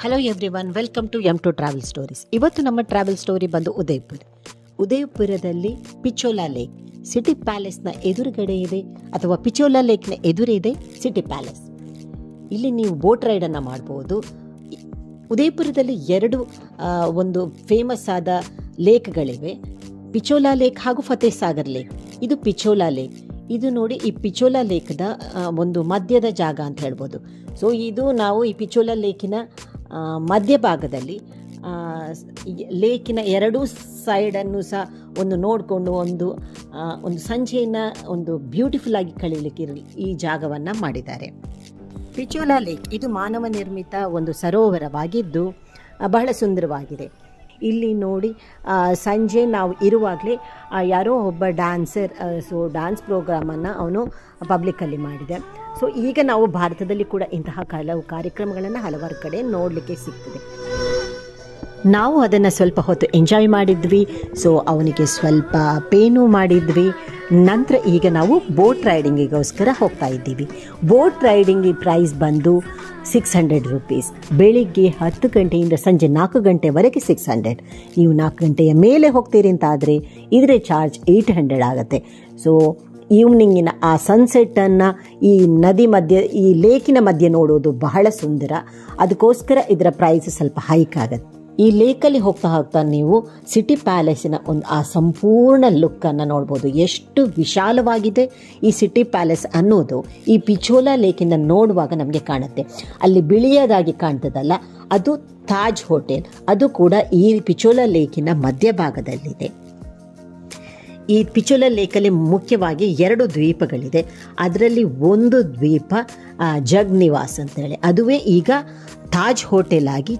Hello everyone, welcome to M two travel stories. ಇವತ್ತು ನಮ್ಮ travel story ಬಂದು ಉದಯಪುರದಲ್ಲಿ Pichola lake city ಪ್ಯಾಲೇಸ್ನ ಎದುರುಗಡೆ ಇದೆ, ಅಥವಾ ಪಿಚೋಲಾ ಲೇಕ್ನ ಎದುರಿದೆ ಸಿಟಿ ಪ್ಯಾಲೇಸ್. ಇಲ್ಲಿ ನೀವು ಬೋಟ್ ರೈಡನ್ನು ಮಾಡ್ಬೋದು. ಉದಯಪುರದಲ್ಲಿ ಎರಡು ಒಂದು ಫೇಮಸ್ ಆದ ಲೇಕ್ಗಳಿವೆ, ಪಿಚೋಲಾ ಲೇಕ್ ಹಾಗೂ ಫತೇಹ್ ಸಾಗರ್ ಲೇಕ್. ಇದು ಪಿಚೋಲಾ ಲೇಕ್. ಇದು ನೋಡಿ, ಈ ಪಿಚೋಲಾ ಲೇಕ್ದ ಒಂದು ಮಧ್ಯದ ಜಾಗ ಅಂತ ಹೇಳ್ಬೋದು. ಸೊ ಇದು ನಾವು ಈ ಪಿಚೋಲಾ ಲೇಕಿನ ಮಧ್ಯಭಾಗದಲ್ಲಿ ಲೇಕಿನ ಎರಡೂ ಸೈಡನ್ನು ಸಹ ಒಂದು ನೋಡಿಕೊಂಡು ಒಂದು ಸಂಜೆಯನ್ನು ಒಂದು ಬ್ಯೂಟಿಫುಲ್ ಆಗಿ ಕಳೀಲಿಕ್ಕೆ ಈ ಜಾಗವನ್ನು ಮಾಡಿದ್ದಾರೆ. ಪಿಚೋಲಾ ಲೇಕ್ ಇದು ಮಾನವ ನಿರ್ಮಿತ ಒಂದು ಸರೋವರವಾಗಿದ್ದು ಬಹಳ ಸುಂದರವಾಗಿದೆ. ಇಲ್ಲಿ ನೋಡಿ, ಸಂಜೆ ನಾವು ಇರುವಾಗಲೇ ಯಾರೋ ಒಬ್ಬ ಡ್ಯಾನ್ಸರ್ ಡ್ಯಾನ್ಸ್ ಪ್ರೋಗ್ರಾಮನ್ನು ಅವನು ಪಬ್ಲಿಕ್ಕಲ್ಲಿ ಮಾಡಿದೆ. ಸೊ ಈಗ ನಾವು ಭಾರತದಲ್ಲಿ ಕೂಡ ಇಂತಹ ಕೆಲವು ಕಾರ್ಯಕ್ರಮಗಳನ್ನು ಹಲವಾರು ಕಡೆ ನೋಡಲಿಕ್ಕೆ ಸಿಗ್ತದೆ. ನಾವು ಅದನ್ನು ಸ್ವಲ್ಪ ಹೊತ್ತು ಎಂಜಾಯ್ ಮಾಡಿದ್ವಿ. ಸೊ ಅವನಿಗೆ ಸ್ವಲ್ಪ ಪೇನು ಮಾಡಿದ್ವಿ. ನಂತರ ಈಗ ನಾವು ಬೋಟ್ ರೈಡಿಂಗಿಗೋಸ್ಕರ ಹೋಗ್ತಾ ಇದ್ದೀವಿ. ಬೋಟ್ ರೈಡಿಂಗ್ ಪ್ರೈಸ್ ಬಂದು 600 ರೂಪೀಸ್. ಬೆಳಿಗ್ಗೆ 10 ಗಂಟೆಯಿಂದ ಸಂಜೆ 4 ಗಂಟೆವರೆಗೆ 600. ನೀವು 4 ಗಂಟೆಯ ಮೇಲೆ ಹೋಗ್ತೀರಿ ಅಂತ ಆದರೆ ಇದರ ಚಾರ್ಜ್ 800 ಆಗುತ್ತೆ. ಸೊ ಈವ್ನಿಂಗಿನ ಆ ಸನ್ಸೆಟ್ಟನ್ನು ಈ ನದಿ ಮಧ್ಯೆ, ಈ ಲೇಕಿನ ಮಧ್ಯೆ ನೋಡೋದು ಬಹಳ ಸುಂದರ. ಅದಕ್ಕೋಸ್ಕರ ಇದರ ಪ್ರೈಸ್ ಸ್ವಲ್ಪ ಹೈಕ್ ಆಗುತ್ತೆ. ಈ ಲೇಕಲ್ಲಿ ಹೋಗ್ತಾ ನೀವು ಸಿಟಿ ಪ್ಯಾಲೇಸಿನ ಆ ಸಂಪೂರ್ಣ ಲುಕ್ಕನ್ನು ನೋಡ್ಬೋದು. ಎಷ್ಟು ವಿಶಾಲವಾಗಿದೆ ಈ ಸಿಟಿ ಪ್ಯಾಲೇಸ್ ಅನ್ನೋದು ಈ ಪಿಚೋಲಾ ಲೇಕಿಂದ ನೋಡುವಾಗ ನಮಗೆ ಕಾಣುತ್ತೆ. ಅಲ್ಲಿ ಬಿಳಿಯದಾಗಿ ಕಾಣ್ತದಲ್ಲ, ಅದು ತಾಜ್ ಹೋಟೆಲ್. ಅದು ಕೂಡ ಈ ಪಿಚೋಲಾ ಲೇಕಿನ ಮಧ್ಯಭಾಗದಲ್ಲಿದೆ. ಈ ಪಿಚೋಲಾ ಲೇಕಲ್ಲಿ ಮುಖ್ಯವಾಗಿ 2 ದ್ವೀಪಗಳಿದೆ. ಅದರಲ್ಲಿ ಒಂದು ದ್ವೀಪ ಜಗ್ ನಿವಾಸ್ ಅಂತೇಳಿ, ಅದುವೇ ಈಗ ತಾಜ್ ಹೋಟೆಲ್ ಆಗಿ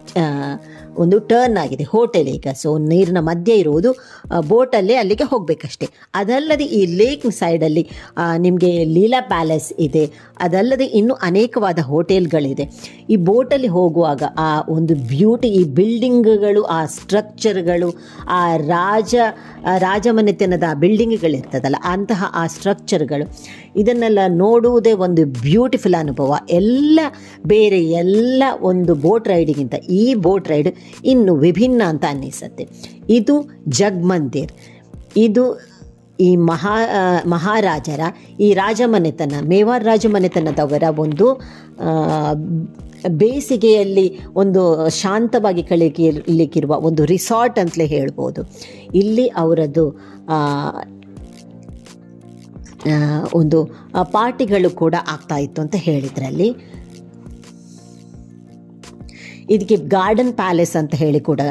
ಒಂದು ಟರ್ನ್ ಆಗಿದೆ ಹೋಟೆಲ್ ಈಗ. ಸೊ ನೀರಿನ ಮಧ್ಯೆ ಇರುವುದು, ಬೋಟಲ್ಲೇ ಅಲ್ಲಿಗೆ ಹೋಗಬೇಕಷ್ಟೆ. ಅದಲ್ಲದೆ ಈ ಲೇಕ್ ಸೈಡಲ್ಲಿ ನಿಮಗೆ ಲೀಲಾ ಪ್ಯಾಲೇಸ್ ಇದೆ. ಅದಲ್ಲದೆ ಇನ್ನೂ ಅನೇಕವಾದ ಹೋಟೆಲ್ಗಳಿದೆ. ಈ ಬೋಟಲ್ಲಿ ಹೋಗುವಾಗ ಆ ಒಂದು ಬ್ಯೂಟಿ, ಈ ಬಿಲ್ಡಿಂಗ್ಗಳು, ಆ ಸ್ಟ್ರಕ್ಚರ್ಗಳು, ಆ ರಾಜಮನೆತನದ ಬಿಲ್ಡಿಂಗ್ಗಳಿರ್ತದಲ್ಲ, ಅಂತಹ ಆ ಸ್ಟ್ರಕ್ಚರ್ಗಳು, ಇದನ್ನೆಲ್ಲ ನೋಡುವುದೇ ಒಂದು ಬ್ಯೂಟಿಫುಲ್ ಅನುಭವ. ಬೇರೆ ಎಲ್ಲ ಒಂದು ಬೋಟ್ ರೈಡಿಗಿಂತ ಈ ಬೋಟ್ ರೈಡ್ ಇನ್ನು ವಿಭಿನ್ನ ಅಂತ ಅನ್ನಿಸುತ್ತೆ. ಇದು ಜಗ್ ಮಂದಿರ್. ಇದು ಈ ಮಹಾರಾಜರ, ಈ ರಾಜಮನೆತನ, ಮೇವಾರ್ ರಾಜಮನೆತನದವರ ಒಂದು ಬೇಸಿಗೆಯಲ್ಲಿ ಒಂದು ಶಾಂತವಾಗಿ ಕಳೀಲಿಕ್ಕಿರುವ ಒಂದು ರಿಸಾರ್ಟ್ ಅಂತಲೇ ಹೇಳ್ಬೋದು. ಇಲ್ಲಿ ಅವರದ್ದು ಒಂದು ಪಾರ್ಟಿಗಳು ಕೂಡ ಆಗ್ತಾ ಇತ್ತು ಅಂತ ಹೇಳಿದ್ರಲ್ಲಿ. ಇದಕ್ಕೆ ಗಾರ್ಡನ್ ಪ್ಯಾಲೇಸ್ ಅಂತ ಹೇಳಿ ಕೂಡ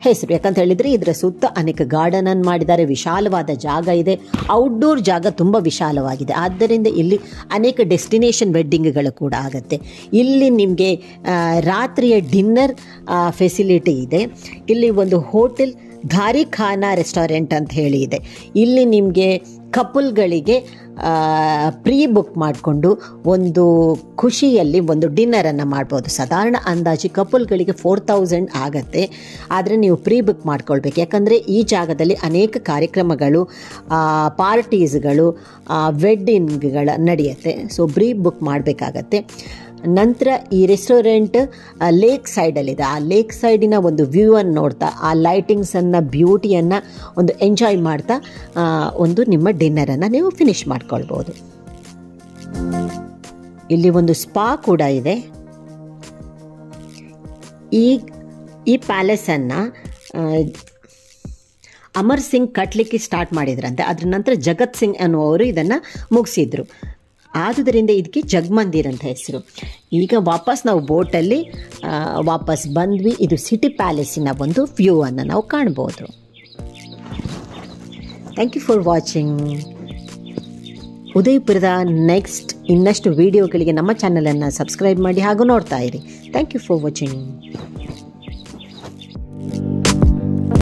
ಹೆಸರು. ಯಾಕಂತ ಹೇಳಿದರೆ ಇದರ ಸುತ್ತ ಅನೇಕ ಗಾರ್ಡನನ್ನು ಮಾಡಿದ್ದಾರೆ. ವಿಶಾಲವಾದ ಜಾಗ ಇದೆ. ಔಟ್ಡೋರ್ ಜಾಗ ತುಂಬ ವಿಶಾಲವಾಗಿದೆ. ಆದ್ದರಿಂದ ಇಲ್ಲಿ ಅನೇಕ ಡೆಸ್ಟಿನೇಷನ್ ವೆಡ್ಡಿಂಗ್ಗಳು ಕೂಡ ಆಗುತ್ತೆ. ಇಲ್ಲಿ ನಿಮಗೆ ರಾತ್ರಿಯ ಡಿನ್ನರ್ ಫೆಸಿಲಿಟಿ ಇದೆ. ಇಲ್ಲಿ ಒಂದು ಹೋಟೆಲ್ ಧಾರಿಖಾನಾ ರೆಸ್ಟೋರೆಂಟ್ ಅಂತ ಹೇಳಿ ಇದೆ. ಇಲ್ಲಿ ನಿಮಗೆ ಕಪಲ್ಗಳಿಗೆ ಪ್ರೀ ಬುಕ್ ಮಾಡಿಕೊಂಡು ಒಂದು ಖುಷಿಯಲ್ಲಿ ಒಂದು ಡಿನ್ನರನ್ನು ಮಾಡ್ಬೋದು. ಸಾಧಾರಣ ಅಂದಾಜು ಕಪಲ್ಗಳಿಗೆ 4000 ಆಗುತ್ತೆ. ಆದರೆ ನೀವು ಪ್ರೀ ಬುಕ್ ಮಾಡ್ಕೊಳ್ಬೇಕು. ಯಾಕಂದರೆ ಈ ಜಾಗದಲ್ಲಿ ಅನೇಕ ಕಾರ್ಯಕ್ರಮಗಳು, ಪಾರ್ಟೀಸ್ಗಳು, ವೆಡ್ಡಿಂಗ್ಗಳು ನಡೆಯುತ್ತೆ. ಸೊ ಪ್ರೀ ಬುಕ್ ಮಾಡಬೇಕಾಗತ್ತೆ. ನಂತರ ಈ ರೆಸ್ಟೋರೆಂಟ್ ಲೇಕ್ ಸೈಡಲ್ಲಿದೆ. ಆ ಲೇಕ್ ಸೈಡಿನ ಒಂದು ವ್ಯೂವನ್ನು ನೋಡ್ತಾ, ಆ ಲೈಟಿಂಗ್ಸನ್ನು, ಬ್ಯೂಟಿಯನ್ನು ಒಂದು ಎಂಜಾಯ್ ಮಾಡ್ತಾ ಒಂದು ನಿಮ್ಮ ಡಿನ್ನರನ್ನು ನೀವು ಫಿನಿಷ್ ಮಾಡ್ಕೊಳ್ಬೋದು. ಇಲ್ಲಿ ಒಂದು ಸ್ಪಾ ಕೂಡ ಇದೆ. ಈ ಪ್ಯಾಲೇಸನ್ನು ಅಮರ್ ಸಿಂಗ್ ಕಟ್ಲಿಕ್ಕೆ ಸ್ಟಾರ್ಟ್ ಮಾಡಿದ್ರಂತೆ. ಅದರ ನಂತರ ಜಗತ್ ಸಿಂಗ್ ಅನ್ನುವರು ಇದನ್ನು ಮುಗಿಸಿದ್ರು. ಆದುದರಿಂದ ಇದಕ್ಕೆ ಜಗ್ಮಂದಿರ್ ಅಂತ ಹೆಸರು. ಈಗ ವಾಪಸ್ ನಾವು ಬೋಟಲ್ಲಿ ವಾಪಸ್ ಬಂದ್ವಿ. ಇದು ಸಿಟಿ ಪ್ಯಾಲೇಸಿನ ಒಂದು ವ್ಯೂ ಅನ್ನು ನಾವು ಕಾಣ್ಬೋದು. Thank you for watching. ಉದಯಪುರದ ಇನ್ನಷ್ಟು ವಿಡಿಯೋಗಳಿಗೆ ನಮ್ಮ ಚಾನಲನ್ನು ಸಬ್ಸ್ಕ್ರೈಬ್ ಮಾಡಿ ಹಾಗೂ ನೋಡ್ತಾ ಇರಿ. Thank you for watching.